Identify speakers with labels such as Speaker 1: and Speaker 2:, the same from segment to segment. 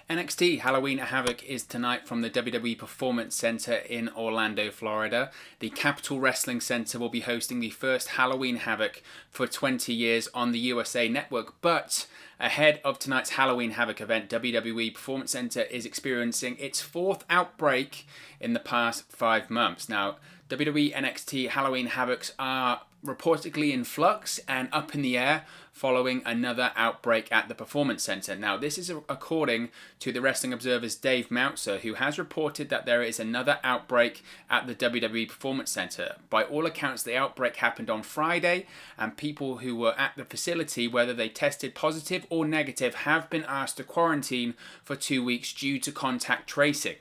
Speaker 1: NXT Halloween Havoc is tonight from the WWE Performance Center in Orlando, Florida. The Capitol Wrestling Center will be hosting the first Halloween Havoc for 20 years on the USA Network. But ahead of tonight's Halloween Havoc event, WWE Performance Center is experiencing its fourth outbreak in the past 5 months. Now, WWE NXT Halloween Havocs are reportedly in flux and up in the air following another outbreak at the Performance Center. Now, this is according to the Wrestling Observer's Dave Meltzer, who has reported that there is another outbreak at the WWE Performance Center. By all accounts, the outbreak happened on Friday, and people who were at the facility, whether they tested positive or negative, have been asked to quarantine for 2 weeks due to contact tracing.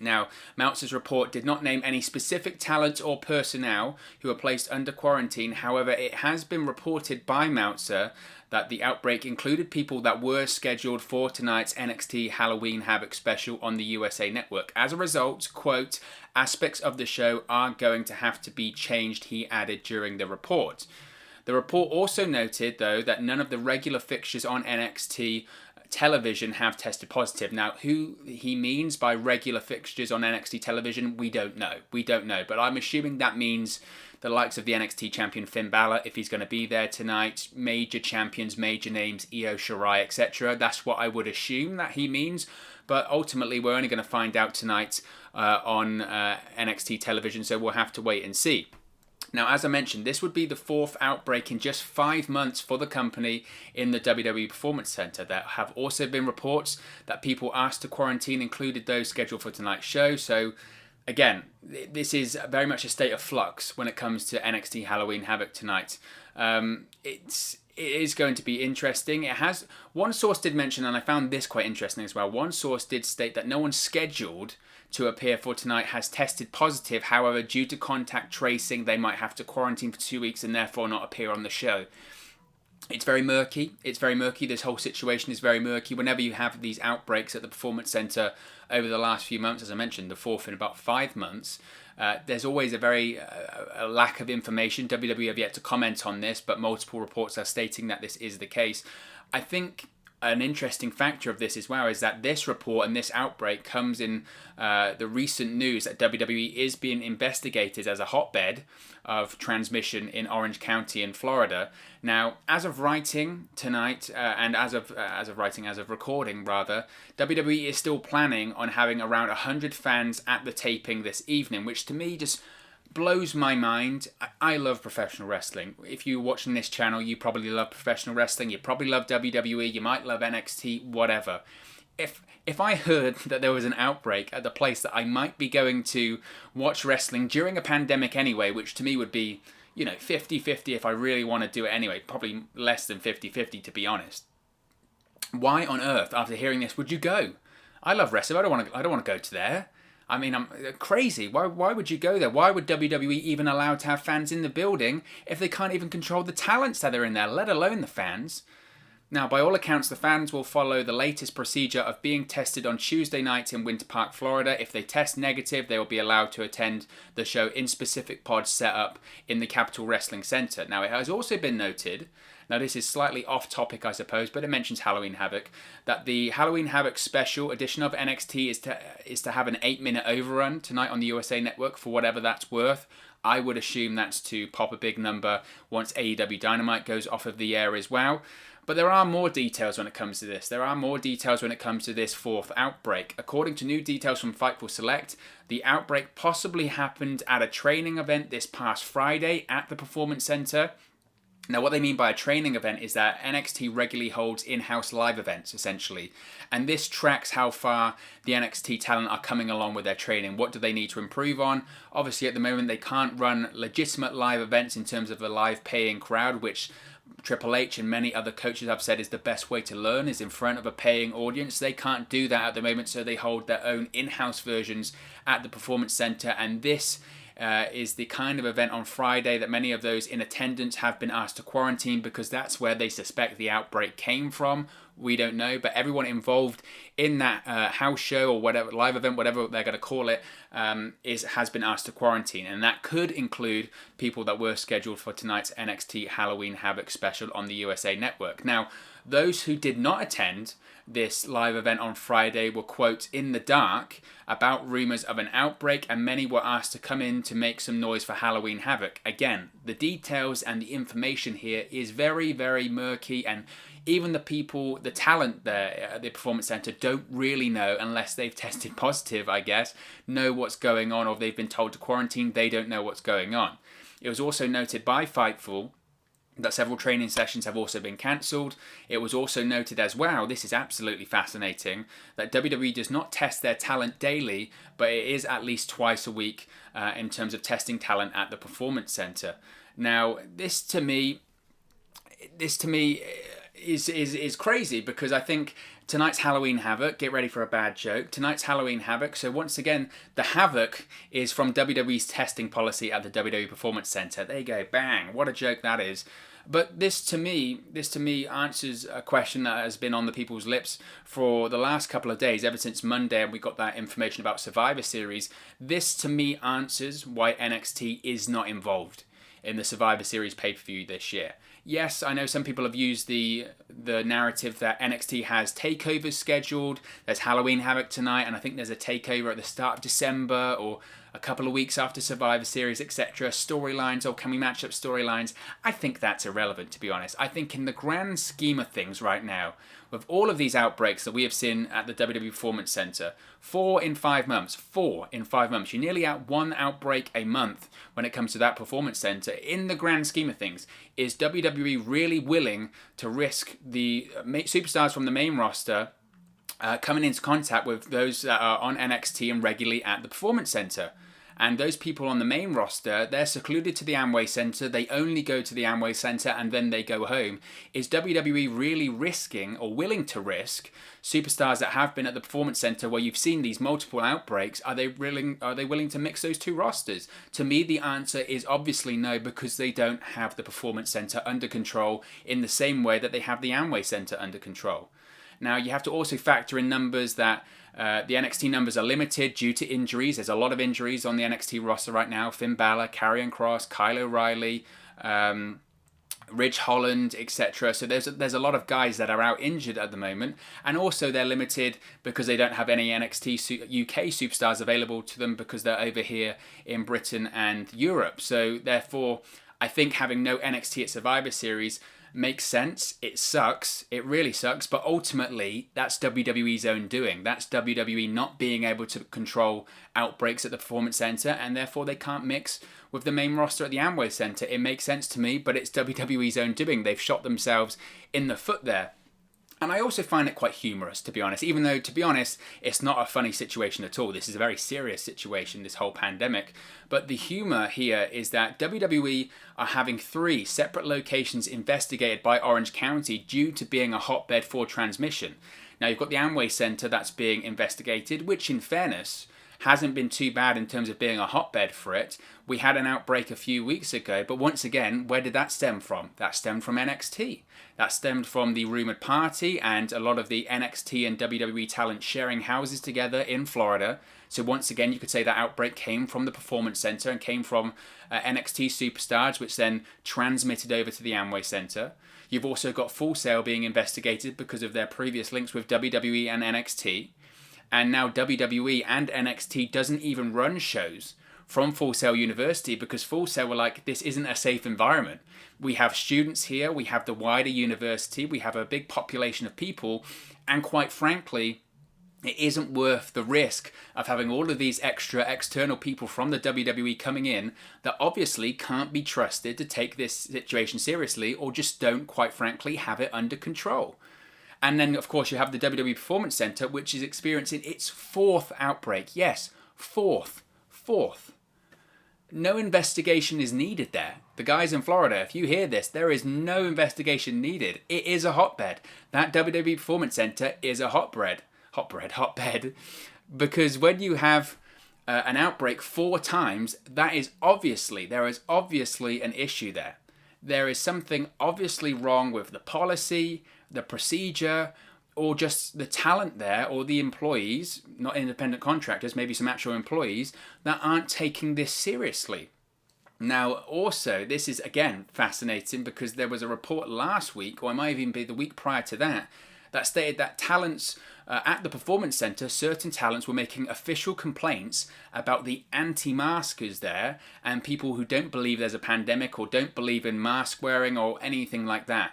Speaker 1: Now, Meltzer's report did not name any specific talent or personnel who were placed under quarantine. However, it has been reported by Meltzer that the outbreak included people that were scheduled for tonight's NXT Halloween Havoc special on the USA Network. As a result, quote, aspects of the show are going to have to be changed, he added during the report. The report also noted, though, that none of the regular fixtures on NXT television have tested positive. Now, who he means by regular fixtures on NXT television, we don't know. But I'm assuming that means the likes of the NXT champion Finn Balor, if he's going to be there tonight, major champions, major names, Io Shirai, etc. That's what I would assume that he means. But ultimately, we're only going to find out tonight on NXT television, so we'll have to wait and see. Now, as I mentioned, this would be the fourth outbreak in just 5 months for the company in the WWE Performance Center. There have also been reports that people asked to quarantine included those scheduled for tonight's show. So, again, this is very much a state of flux when it comes to NXT Halloween Havoc tonight. It is going to be interesting. One source did mention, and I found this quite interesting as well, one source did state that no one scheduled to appear for tonight has tested positive. However, due to contact tracing, they might have to quarantine for 2 weeks and therefore not appear on the show. It's very murky. This whole situation is very murky. Whenever you have these outbreaks at the Performance Center over the last few months, as I mentioned, the fourth in about 5 months, there's always a lack of information. WWE have yet to comment on this, but multiple reports are stating that this is the case. I think an interesting factor of this as well is that this report and this outbreak comes in the recent news that WWE is being investigated as a hotbed of transmission in Orange County in Florida. Now, as of writing tonight, and as of recording rather, WWE is still planning on having around 100 fans at the taping this evening, which to me just blows my mind. I love professional wrestling. If you're watching this channel, you probably love professional wrestling. You probably love WWE. You might love NXT, whatever. If I heard that there was an outbreak at the place that I might be going to watch wrestling during a pandemic anyway, which to me would be, 50-50 if I really want to do it anyway, probably less than 50-50 to be honest. Why on earth, after hearing this, would you go? I love wrestling. I don't want to go to there. I mean, I'm crazy. Why would you go there? Why would WWE even allow to have fans in the building if they can't even control the talents that are in there, let alone the fans? Now, by all accounts, the fans will follow the latest procedure of being tested on Tuesday night in Winter Park, Florida. If they test negative, they will be allowed to attend the show in specific pods set up in the Capitol Wrestling Center. Now, it has also been noted, now this is slightly off topic I suppose, but it mentions Halloween Havoc, that the Halloween Havoc special edition of NXT is to have an 8-minute overrun tonight on the USA Network for whatever that's worth. I would assume that's to pop a big number once AEW Dynamite goes off of the air as well. But there are more details when it comes to this. There are more details when it comes to this fourth outbreak. According to new details from Fightful Select, the outbreak possibly happened at a training event this past Friday at the Performance Center. Now, what they mean by a training event is that NXT regularly holds in-house live events, essentially. And this tracks how far the NXT talent are coming along with their training. What do they need to improve on? Obviously, at the moment, they can't run legitimate live events in terms of a live paying crowd, which Triple H and many other coaches have said is the best way to learn is in front of a paying audience. They can't do that at the moment, so they hold their own in-house versions at the Performance Center. And this is the kind of event on Friday that many of those in attendance have been asked to quarantine because that's where they suspect the outbreak came from. We don't know, but everyone involved in that house show or whatever, live event, whatever they're going to call it, has been asked to quarantine. And that could include people that were scheduled for tonight's NXT Halloween Havoc special on the USA Network. Now, those who did not attend this live event on Friday were, quote, in the dark about rumours of an outbreak, and many were asked to come in to make some noise for Halloween Havoc. Again, the details and the information here is very, very murky, and even the people, the talent there at the Performance Center don't really know, unless they've tested positive, I guess, know what's going on, or they've been told to quarantine. They don't know what's going on. It was also noted by Fightful that several training sessions have also been cancelled. It was also noted as well, this is absolutely fascinating, that WWE does not test their talent daily, but it is at least twice a week in terms of testing talent at the Performance Center. Now, this to me is crazy, because I think tonight's Halloween Havoc, get ready for a bad joke, tonight's Halloween Havoc, so once again, the Havoc is from WWE's testing policy at the WWE Performance Center. There you go, bang, what a joke that is. But this to me answers a question that has been on the people's lips for the last couple of days, ever since Monday, and we got that information about Survivor Series. This to me answers why NXT is not involved in the Survivor Series pay-per-view this year. Yes, I know some people have used the narrative that NXT has takeovers scheduled. There's Halloween Havoc tonight, and I think there's a takeover at the start of December or a couple of weeks after Survivor Series, etc. Storylines, or can we match up storylines? I think that's irrelevant, to be honest. I think in the grand scheme of things right now, with all of these outbreaks that we have seen at the WWE Performance Center, 4 in 5 months, you're nearly at one outbreak a month when it comes to that Performance Center. In the grand scheme of things, is WWE really willing to risk the superstars from the main roster coming into contact with those that are on NXT and regularly at the Performance Center? And those people on the main roster, they're secluded to the Amway Center. They only go to the Amway Center and then they go home. Is WWE really risking, or willing to risk, superstars that have been at the Performance Center where you've seen these multiple outbreaks? Are they willing to mix those two rosters? To me, the answer is obviously no, because they don't have the Performance Center under control in the same way that they have the Amway Center under control. Now, you have to also factor in numbers that the NXT numbers are limited due to injuries. There's a lot of injuries on the NXT roster right now. Finn Balor, Karrion Kross, Kyle O'Reilly, Ridge Holland, etc. So there's a lot of guys that are out injured at the moment. And also they're limited because they don't have any NXT UK superstars available to them, because they're over here in Britain and Europe. So therefore, I think having no NXT at Survivor Series makes sense. It sucks. It really sucks. But ultimately, that's WWE's own doing. That's WWE not being able to control outbreaks at the Performance Center, and therefore they can't mix with the main roster at the Amway Center. It makes sense to me, but it's WWE's own doing. They've shot themselves in the foot there. And I also find it quite humorous, to be honest, even though, to be honest, it's not a funny situation at all. This is a very serious situation, this whole pandemic. But the humor here is that WWE are having 3 separate locations investigated by Orange County due to being a hotbed for transmission. Now, you've got the Amway Center that's being investigated, which, in fairness, hasn't been too bad in terms of being a hotbed for it. We had an outbreak a few weeks ago, but once again, where did that stem from? That stemmed from NXT. That stemmed from the rumoured party and a lot of the NXT and WWE talent sharing houses together in Florida. So once again, you could say that outbreak came from the Performance Center and came from NXT superstars, which then transmitted over to the Amway Center. You've also got Full Sail being investigated because of their previous links with WWE and NXT. And now WWE and NXT doesn't even run shows from Full Sail University, because Full Sail were like, this isn't a safe environment. We have students here, we have the wider university, we have a big population of people, and quite frankly, it isn't worth the risk of having all of these extra external people from the WWE coming in that obviously can't be trusted to take this situation seriously, or just don't, quite frankly, have it under control. And then, of course, you have the WWE Performance Center, which is experiencing its 4th outbreak. Yes, fourth. No investigation is needed there. The guys in Florida, if you hear this, there is no investigation needed. It is a hotbed. That WWE Performance Center is a hotbed. Because when you have an outbreak 4 times, there is obviously an issue there. There is something obviously wrong with the policy, the procedure, or just the talent there, or the employees, not independent contractors, maybe some actual employees, that aren't taking this seriously. Now, also, this is, again, fascinating because there was a report last week, or it might even be the week prior to that, that stated that talents at the Performance Center, certain talents were making official complaints about the anti-maskers there and people who don't believe there's a pandemic or don't believe in mask wearing or anything like that.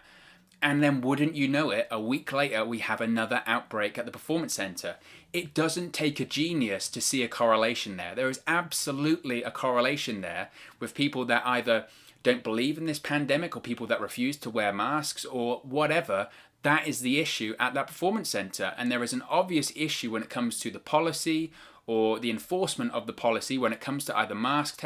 Speaker 1: And then, wouldn't you know it, a week later we have another outbreak at the Performance Center. It doesn't take a genius to see a correlation there. There is absolutely a correlation there with people that either don't believe in this pandemic or people that refuse to wear masks or whatever. That is the issue at that Performance Center. And there is an obvious issue when it comes to the policy or the enforcement of the policy when it comes to either mask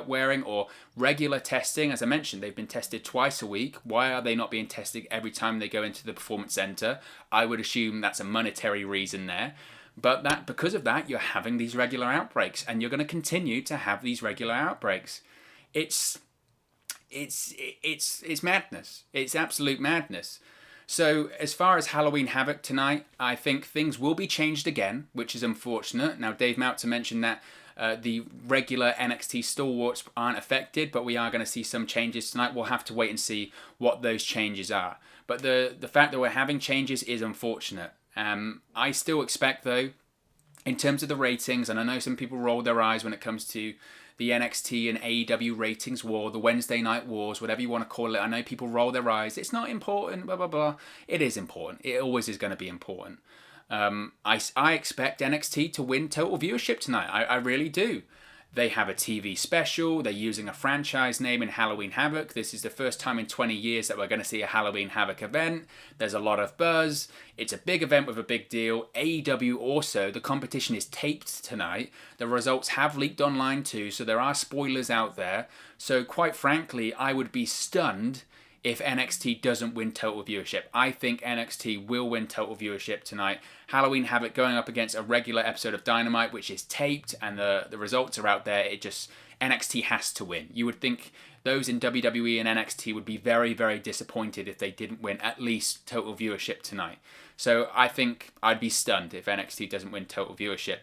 Speaker 1: wearing or regular testing. As I mentioned, they've been tested twice a week. Why are they not being tested every time they go into the Performance Center? I would assume that's a monetary reason there. But because of that, you're having these regular outbreaks, and you're going to continue to have these regular outbreaks. It's madness. It's absolute madness. So as far as Halloween Havoc tonight, I think things will be changed again, which is unfortunate. Now, Dave Meltzer mentioned that the regular NXT stalwarts aren't affected, but we are going to see some changes tonight. We'll have to wait and see what those changes are. But the fact that we're having changes is unfortunate. I still expect, though, in terms of the ratings, and I know some people roll their eyes when it comes to the NXT and AEW ratings war, the Wednesday night wars, whatever you want to call it. I know people roll their eyes. It's not important, blah, blah, blah. It is important. It always is going to be important. I expect NXT to win total viewership tonight. I really do. They have a TV special. They're using a franchise name in Halloween Havoc. This is the first time in 20 years that we're going to see a Halloween Havoc event. There's a lot of buzz. It's a big event with a big deal. AEW also, the competition is taped tonight. The results have leaked online too, so there are spoilers out there. So quite frankly, I would be stunned if NXT doesn't win total viewership. I think NXT will win total viewership tonight. Halloween Havoc going up against a regular episode of Dynamite, which is taped, and the results are out there. NXT has to win. You would think those in WWE and NXT would be very, very disappointed if they didn't win at least total viewership tonight. So I think I'd be stunned if NXT doesn't win total viewership.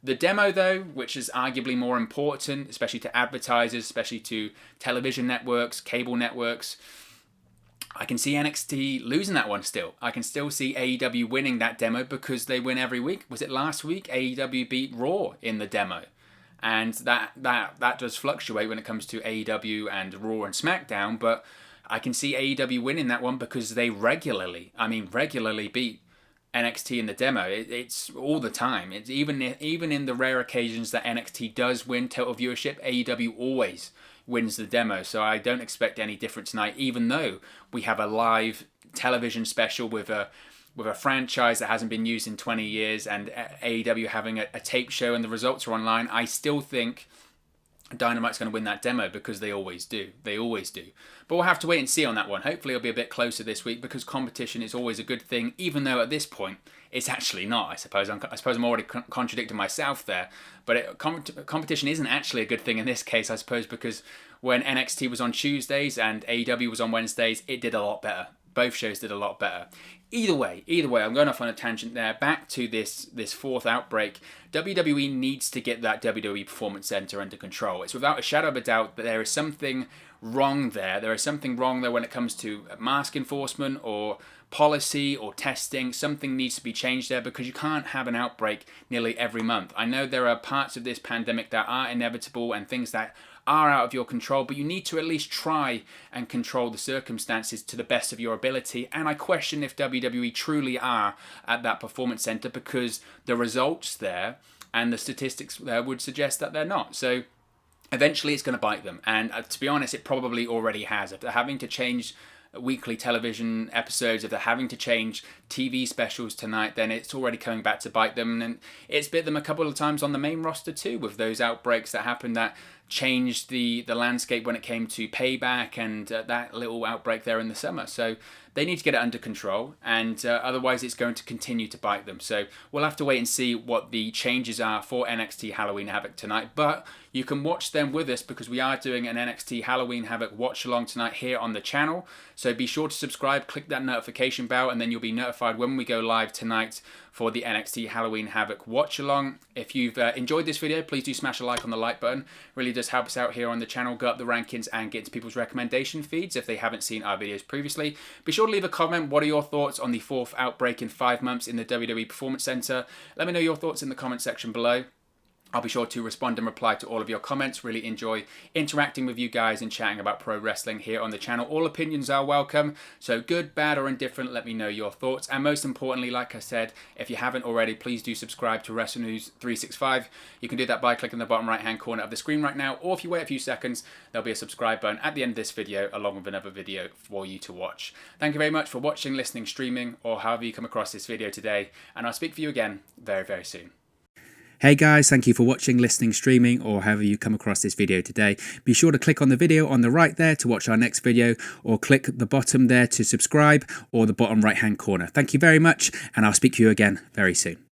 Speaker 1: The demo, though, which is arguably more important, especially to advertisers, especially to television networks, cable networks, I can see NXT losing that one still. I can still see AEW winning that demo because they win every week. Was it last week? AEW beat Raw in the demo. And that does fluctuate when it comes to AEW and Raw and SmackDown, but I can see AEW winning that one because they regularly beat NXT in the demo. It's all the time. It's even in the rare occasions that NXT does win total viewership, AEW always wins the demo. So I don't expect any difference tonight, even though we have a live television special with a franchise that hasn't been used in 20 years and AEW having a tape show and the results are online. I still think Dynamite's going to win that demo because they always do. They always do. But we'll have to wait and see on that one. Hopefully it'll be a bit closer this week because competition is always a good thing, even though at this point it's actually not. I suppose I'm already contradicting myself there. But competition isn't actually a good thing in this case, I suppose, because when NXT was on Tuesdays and AEW was on Wednesdays, it did a lot better. Both shows did a lot better. Either way, I'm going off on a tangent there. Back to this fourth outbreak. WWE needs to get that WWE Performance Center under control. It's without a shadow of a doubt that there is something wrong there. There is something wrong there when it comes to mask enforcement or policy or testing. Something needs to be changed there because you can't have an outbreak nearly every month. I know there are parts of this pandemic that are inevitable and things that are out of your control, but you need to at least try and control the circumstances to the best of your ability. And I question if WWE truly are at that Performance Center because the results there and the statistics there would suggest that they're not. So eventually it's going to bite them. And to be honest, it probably already has. If they're having to change weekly television episodes, if they're having to change TV specials tonight, then it's already coming back to bite them. And it's bit them a couple of times on the main roster too, with those outbreaks that happened that changed the landscape when it came to Payback and that little outbreak there in the summer. So they need to get it under control, and otherwise it's going to continue to bite them. So we'll have to wait and see what the changes are for NXT Halloween Havoc tonight. But you can watch them with us because we are doing an NXT Halloween Havoc watch along tonight here on the channel. So be sure to subscribe, click that notification bell, and then you'll be notified when we go live tonight for the NXT Halloween Havoc watch along. If you've enjoyed this video, please do smash a like on the like button. Really does help us out here on the channel, go up the rankings and get into people's recommendation feeds if they haven't seen our videos previously. Be sure to leave a comment. What are your thoughts on the 4th outbreak in 5 months in the WWE Performance Center? Let me know your thoughts in the comment section below. I'll be sure to respond and reply to all of your comments. Really enjoy interacting with you guys and chatting about pro wrestling here on the channel. All opinions are welcome, so good, bad, or indifferent, let me know your thoughts. And most importantly, like I said, if you haven't already, please do subscribe to Wrestle News 365. You can do that by clicking the bottom right-hand corner of the screen right now, or if you wait a few seconds, there'll be a subscribe button at the end of this video, along with another video for you to watch. Thank you very much for watching, listening, streaming, or however you come across this video today, and I'll speak for you again very, very soon. Hey guys, thank you for watching, listening, streaming, or however you come across this video today. Be sure to click on the video on the right there to watch our next video, or click the bottom there to subscribe, or the bottom right hand corner. Thank you very much, and I'll speak to you again very soon.